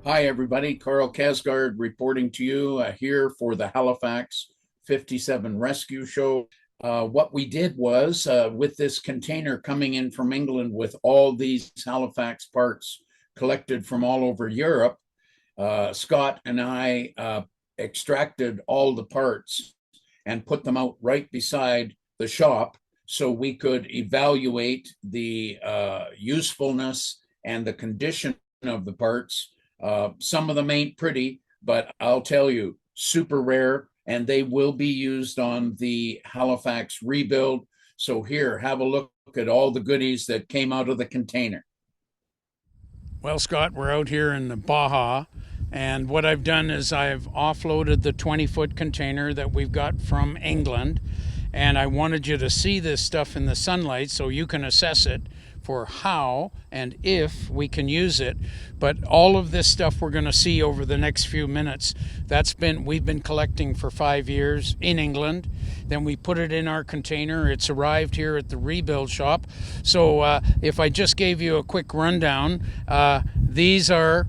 Hi, everybody. Karl Kjarsgaard reporting to you here for the Halifax 57 Rescue Show. What we did was, with this container coming in from England with all these Halifax parts collected from all over Europe, Scott and I extracted all the parts and put them out right beside the shop so we could evaluate the usefulness and the condition of the parts. Some of them ain't pretty, but I'll tell you, super rare, and they will be used on the Halifax rebuild. So here, have a look at all the goodies that came out of the container. Well, Scott, we're out here in the Baja, and what I've done is I've offloaded the 20-foot container that we've got from England, and I wanted you to see this stuff in the sunlight so you can assess it for how and if we can use it. But all of this stuff we're going to see over the next few minutes, we've been collecting for 5 years in England. Then we put it in our container. It's arrived here at the rebuild shop. So if I just gave you a quick rundown, these are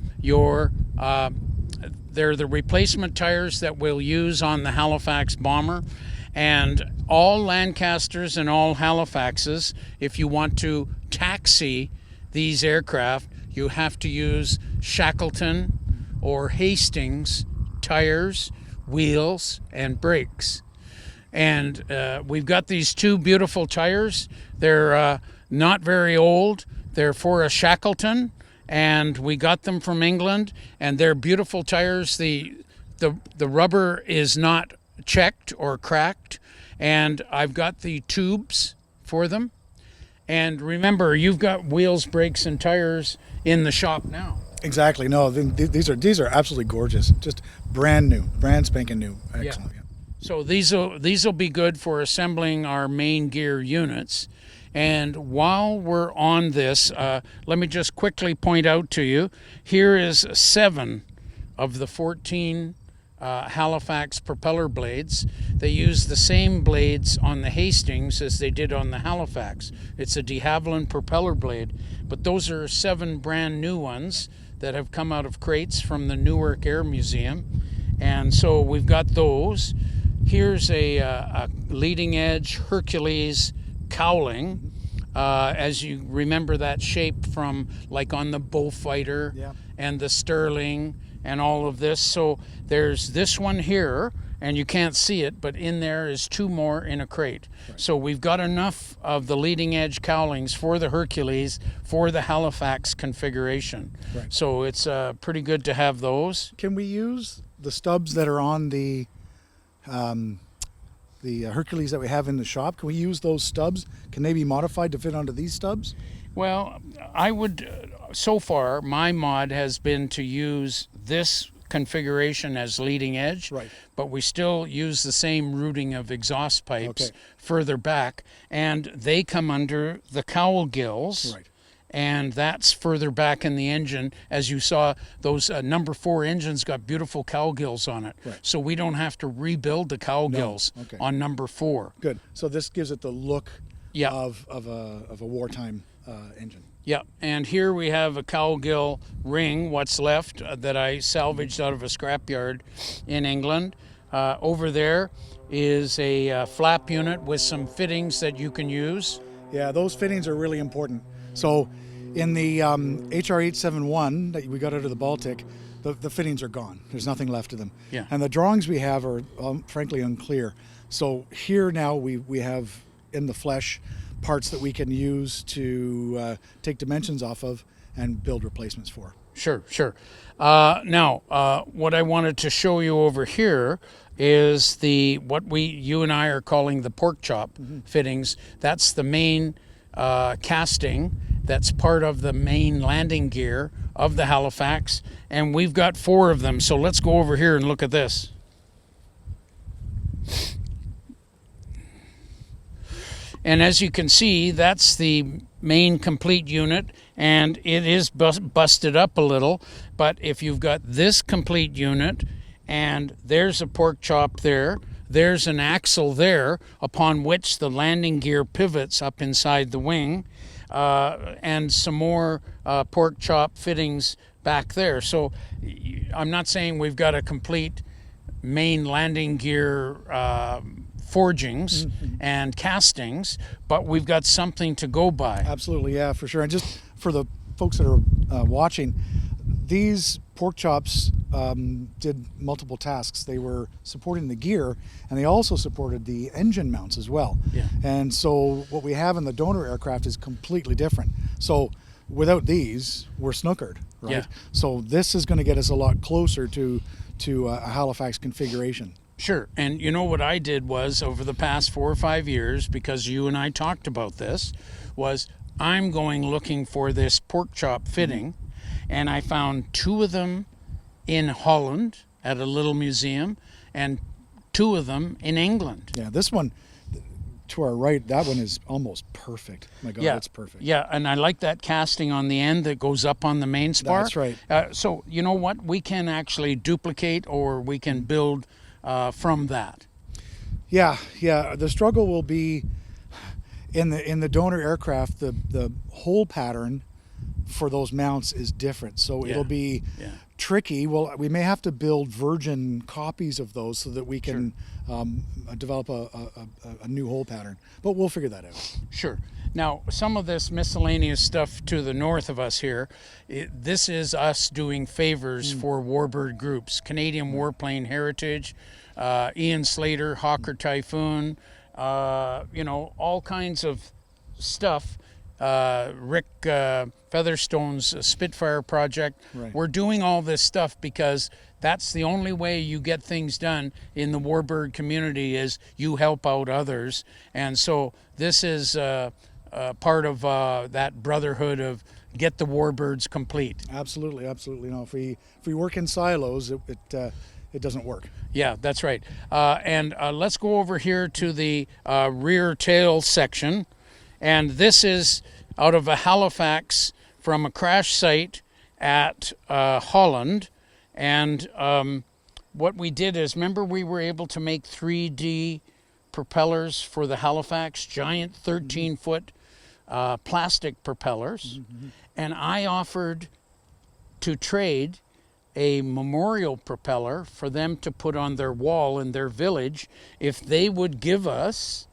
they're the replacement tires that we'll use on the Halifax Bomber. And all Lancasters and all Halifaxes, if you want to taxi these aircraft, you have to use Shackleton or Hastings tires, wheels, and brakes. And we've got these two beautiful tires. They're not very old. They're for a Shackleton, and we got them from England, and they're beautiful tires. The rubber is not checked or cracked, and I've got the tubes for them. And remember, you've got wheels, brakes, and tires in the shop now. Exactly. No, these are absolutely gorgeous. Just brand new, brand spanking new. Excellent. Yeah. So these will be good for assembling our main gear units. And while we're on this, let me just quickly point out to you, here is 7 of the 14 Halifax propeller blades. They use the same blades on the Hastings as they did on the Halifax. It's a DeHavilland propeller blade, but those are 7 brand new ones that have come out of crates from the Newark Air Museum. And so we've got those. Here's a leading edge Hercules cowling. As you remember that shape from like on the Bullfighter, yeah, and the Sterling and all of this. So there's this one here, and you can't see it, but in there is 2 more in a crate. Right. So we've got enough of the leading edge cowlings for the Hercules for the Halifax configuration. Right. So it's pretty good to have those. Can we use the stubs that are on the Hercules that we have in the shop? Can we use those stubs? Can they be modified to fit onto these stubs? Well, I would, so far, my mod has been to use this configuration as leading edge, right, but we still use the same routing of exhaust pipes, okay, further back, and they come under the cowl gills. Right. And that's further back in the engine. As you saw, those number 4 engines got beautiful cowl gills on it. Right. So we don't have to rebuild the cowl gills, okay, on number 4. Good. So this gives it the look, yeah, of a wartime engine. Yeah, and here we have a cowl gill ring, what's left, that I salvaged out of a scrapyard in England. Over there is a flap unit with some fittings that you can use. Yeah, those fittings are really important. So in the HR 871 that we got out of the Baltic, the fittings are gone. There's nothing left of them. Yeah. And the drawings we have are frankly unclear. So here now we have in the flesh parts that we can use to take dimensions off of and build replacements for. Sure. Now, what I wanted to show you over here is what you and I are calling the pork chop, mm-hmm, fittings. That's the main casting that's part of the main landing gear of the Halifax, and we've got 4 of them. So let's go over here and look at this. And as you can see, that's the main complete unit, and it is busted up a little, but if you've got this complete unit, and there's a pork chop there, there's an axle there upon which the landing gear pivots up inside the wing, and some more pork chop fittings back there. So I'm not saying we've got a complete main landing gear forgings and castings, but we've got something to go by. Absolutely, yeah, for sure. And just for the folks that are watching, these pork chops did multiple tasks. They were supporting the gear, and they also supported the engine mounts as well. Yeah. And so what we have in the donor aircraft is completely different. So without these, we're snookered, right? Yeah. So this is going to get us a lot closer to a Halifax configuration. Sure. And you know what I did was, over the past 4 or 5 years, because you and I talked about this, was I'm going looking for this pork chop fitting, and I found 2 of them in Holland at a little museum and 2 of them in England. Yeah, this one to our right, that one is almost perfect. My God, Yeah, it's perfect. Yeah, and I like that casting on the end that goes up on the main spar. That's right. So you know what? We can actually duplicate, or we can build from that. Yeah. The struggle will be in the donor aircraft. The hole pattern for those mounts is different, so it'll be tricky. Well, we may have to build virgin copies of those so that we can develop a new hole pattern, but we'll figure that out. Sure. Now, some of this miscellaneous stuff to the north of us here, this is us doing favors for warbird groups. Canadian Warplane Heritage, Ian Slater, Hawker Typhoon, all kinds of stuff. Rick Featherstone's Spitfire project. Right. We're doing all this stuff because that's the only way you get things done in the warbird community, is you help out others. And so this is part of that brotherhood of get the warbirds complete. Absolutely. No, if we work in silos, it doesn't work. Yeah, that's right. And let's go over here to the rear tail section. And this is out of a Halifax from a crash site at Holland. And what we did is, remember, we were able to make 3D propellers for the Halifax, giant 13-foot plastic propellers. And I offered to trade a memorial propeller for them to put on their wall in their village if they would give us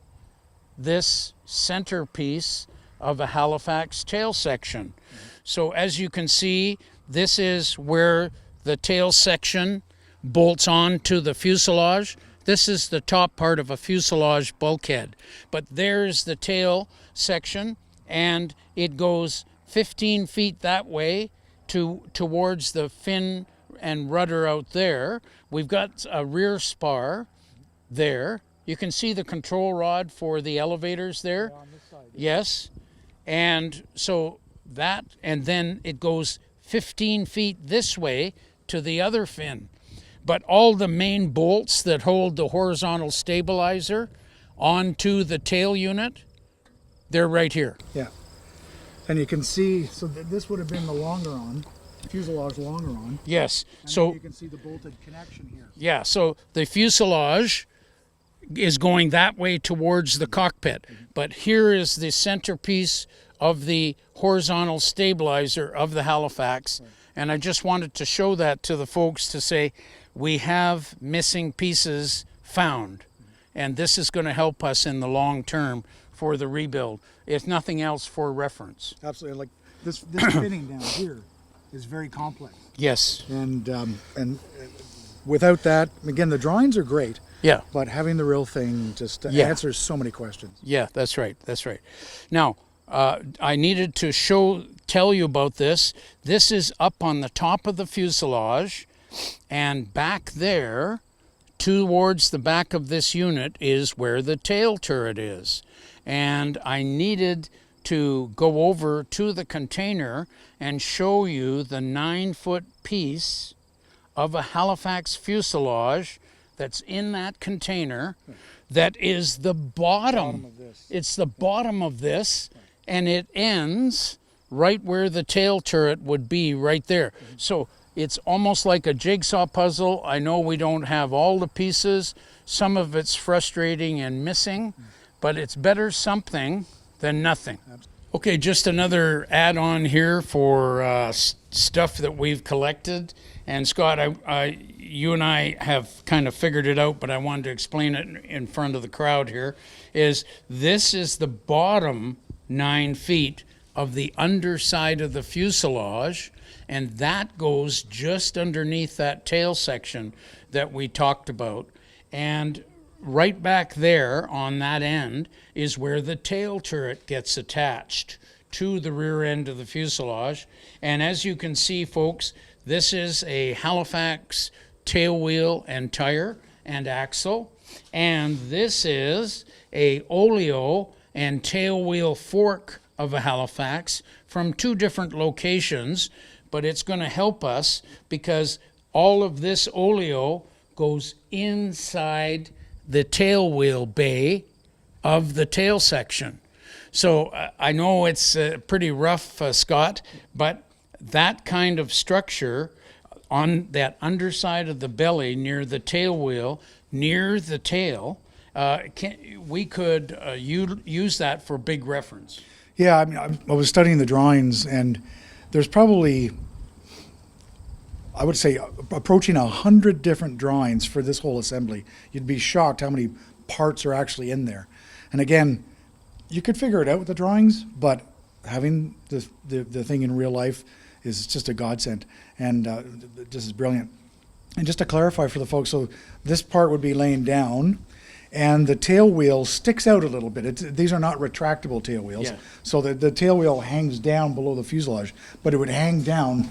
this centerpiece of a Halifax tail section. So as you can see, this is where the tail section bolts on to the fuselage. This is the top part of a fuselage bulkhead. But there's the tail section, and it goes 15 feet that way towards the fin and rudder out there. We've got a rear spar there. You can see the control rod for the elevators there. On this side. Yes. And so that, and then it goes 15 feet this way to the other fin. But all the main bolts that hold the horizontal stabilizer onto the tail unit, they're right here. Yeah. And you can see, so this would have been the longeron, fuselage longeron. Yes. And So you can see the bolted connection here. yeah, so the fuselage is going that way towards the cockpit. But here is the centerpiece of the horizontal stabilizer of the Halifax. And I just wanted to show that to the folks to say, we have missing pieces found. And this is going to help us in the long term for the rebuild, if nothing else, for reference. Absolutely. Like this fitting down here is very complex. Yes. And without that, again, the drawings are great. Yeah. But having the real thing just answers so many questions. Yeah, that's right. That's right. Now, I needed to tell you about this. This is up on the top of the fuselage, and back there, towards the back of this unit, is where the tail turret is. And I needed to go over to the container and show you the 9-foot piece of a Halifax fuselage that's in that container, that is the bottom. It's the bottom of this, and it ends right where the tail turret would be, right there. So it's almost like a jigsaw puzzle. I know we don't have all the pieces. Some of it's frustrating and missing, but it's better something than nothing. Okay, just another add-on here for stuff that we've collected. And Scott, you and I have kind of figured it out, but I wanted to explain it in front of the crowd here. This is the bottom 9 feet of the underside of the fuselage, and that goes just underneath that tail section that we talked about. And right back there on that end is where the tail turret gets attached to the rear end of the fuselage. And as you can see, folks, this is a Halifax tail wheel and tire and axle. And this is a Olio and tail wheel fork of a Halifax from 2 different locations, but it's going to help us because all of this Olio goes inside the tail wheel bay of the tail section. So I know it's pretty rough, Scott, but that kind of structure on that underside of the belly near the tail wheel, near the tail, we could use that for big reference. Yeah, I mean, I was studying the drawings, and there's probably, I would say, approaching 100 different drawings for this whole assembly. You'd be shocked how many parts are actually in there. And again, you could figure it out with the drawings, but having the thing in real life is just a godsend, and just is brilliant. And just to clarify for the folks, so this part would be laying down, and the tail wheel sticks out a little bit. These are not retractable tail wheels, Yeah. so the tail wheel hangs down below the fuselage, but it would hang down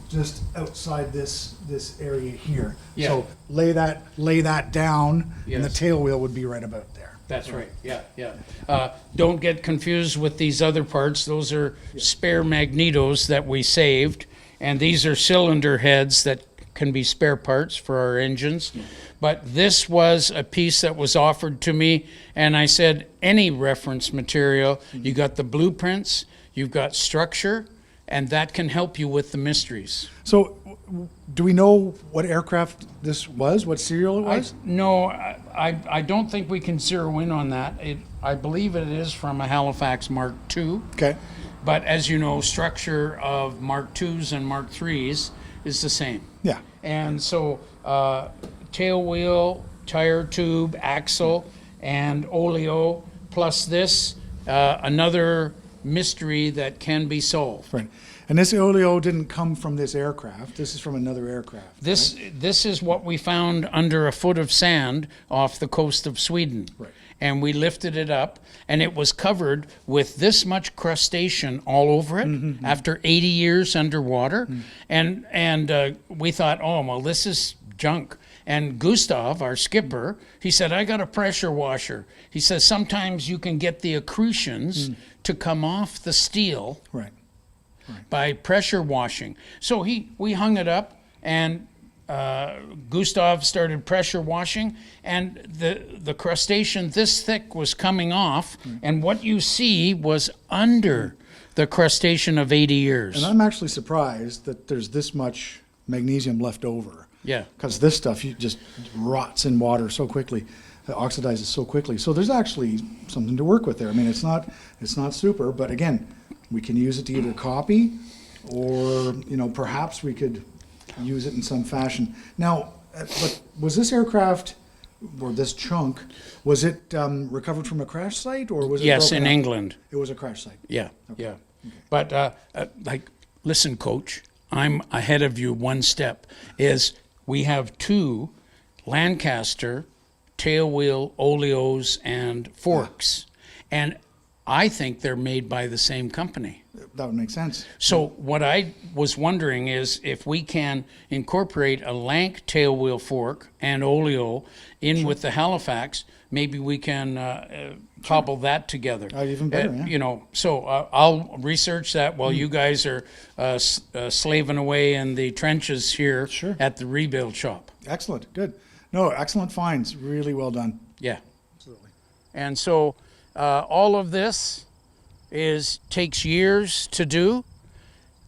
just outside this area here. Yeah. So lay that down, and the Yes. tail wheel would be right about there. That's right, yeah. Don't get confused with these other parts. Those are spare magnetos that we saved, and these are cylinder heads that can be spare parts for our engines. But this was a piece that was offered to me, and I said, any reference material, you got the blueprints, you've got structure, and that can help you with the mysteries. So do we know what aircraft this was, what serial it was? No, I don't think we can zero in on that. I believe it is from a Halifax Mark II. Okay. But as you know, structure of Mark IIs and Mark IIIs is the same. Yeah. And so tail wheel, tire tube, axle, and Olio, plus this, another mystery that can be solved. Right. And this Olio didn't come from this aircraft. This is from another aircraft. This is what we found under a foot of sand off the coast of Sweden. Right. And we lifted it up, and it was covered with this much crustacean all over it after 80 years underwater. And we thought, oh, well, this is junk. And Gustav, our skipper, he said, I got a pressure washer. He says, sometimes you can get the accretions to come off the steel Right. by pressure washing. So we hung it up, and Gustav started pressure washing, and the crustacean this thick was coming off, and what you see was under the crustacean of 80 years. And I'm actually surprised that there's this much magnesium left over. Yeah. Because this stuff just rots in water so quickly, it oxidizes so quickly. So there's actually something to work with there. I mean, it's not super, but again, we can use it to either copy, or perhaps we could use it in some fashion. Now, but was this aircraft, or this chunk, was it recovered from a crash site, or was it? Yes, broken in up? England. It was a crash site. Yeah, yeah. But listen, Coach, I'm ahead of you one step. We have 2 Lancaster tailwheel Olios and forks, and I think they're made by the same company. That would make sense. So what I was wondering is if we can incorporate a Lanc tailwheel fork and Olio in with the Halifax, maybe we can cobble that together. Even better, yeah. So I'll research that while you guys are slaving away in the trenches here at the rebuild shop. Excellent. Good. No, excellent finds. Really well done. Yeah. Absolutely. And so all of this takes years to do.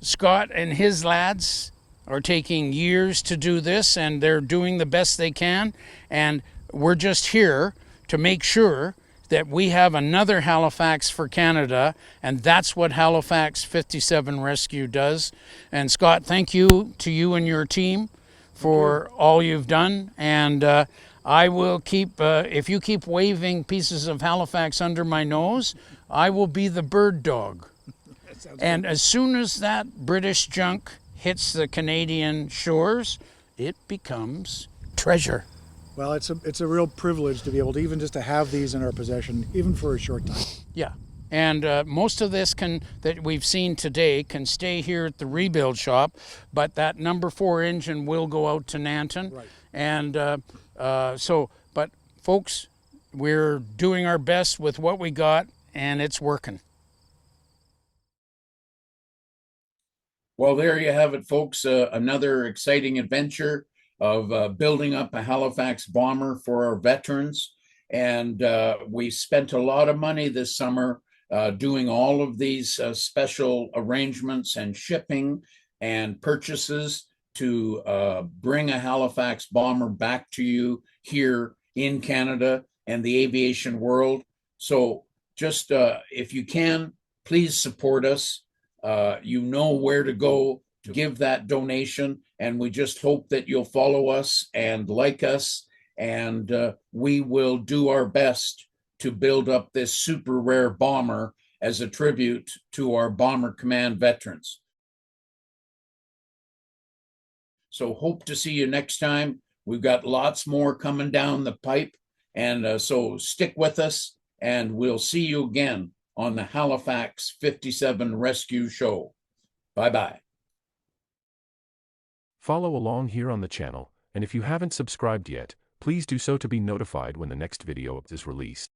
Scott and his lads are taking years to do this, and they're doing the best they can. And we're just here to make sure that we have another Halifax for Canada, and that's what Halifax 57 Rescue does. And Scott, thank you to you and your team for all you've done. And I will keep, if you keep waving pieces of Halifax under my nose, I will be the bird dog. And as soon as that British junk hits the Canadian shores, it becomes treasure. Well, it's a real privilege to be able to even just to have these in our possession, even for a short time. Yeah. And most of this that we've seen today can stay here at the rebuild shop, but that number 4 engine will go out to Nanton. Right. And but folks, we're doing our best with what we got, and it's working. Well, there you have it, folks. Another exciting adventure of building up a Halifax bomber for our veterans. And we spent a lot of money this summer doing all of these special arrangements and shipping and purchases to bring a Halifax bomber back to you here in Canada and the aviation world. So just if you can, please support us. You know where to go to give that donation, and we just hope that you'll follow us and like us, and we will do our best to build up this super rare bomber as a tribute to our Bomber Command veterans. So hope to see you next time. We've got lots more coming down the pipe, and so stick with us, and we'll see you again on the Halifax 57 Rescue Show. Bye-bye. Follow along here on the channel, and if you haven't subscribed yet, please do so to be notified when the next video is released.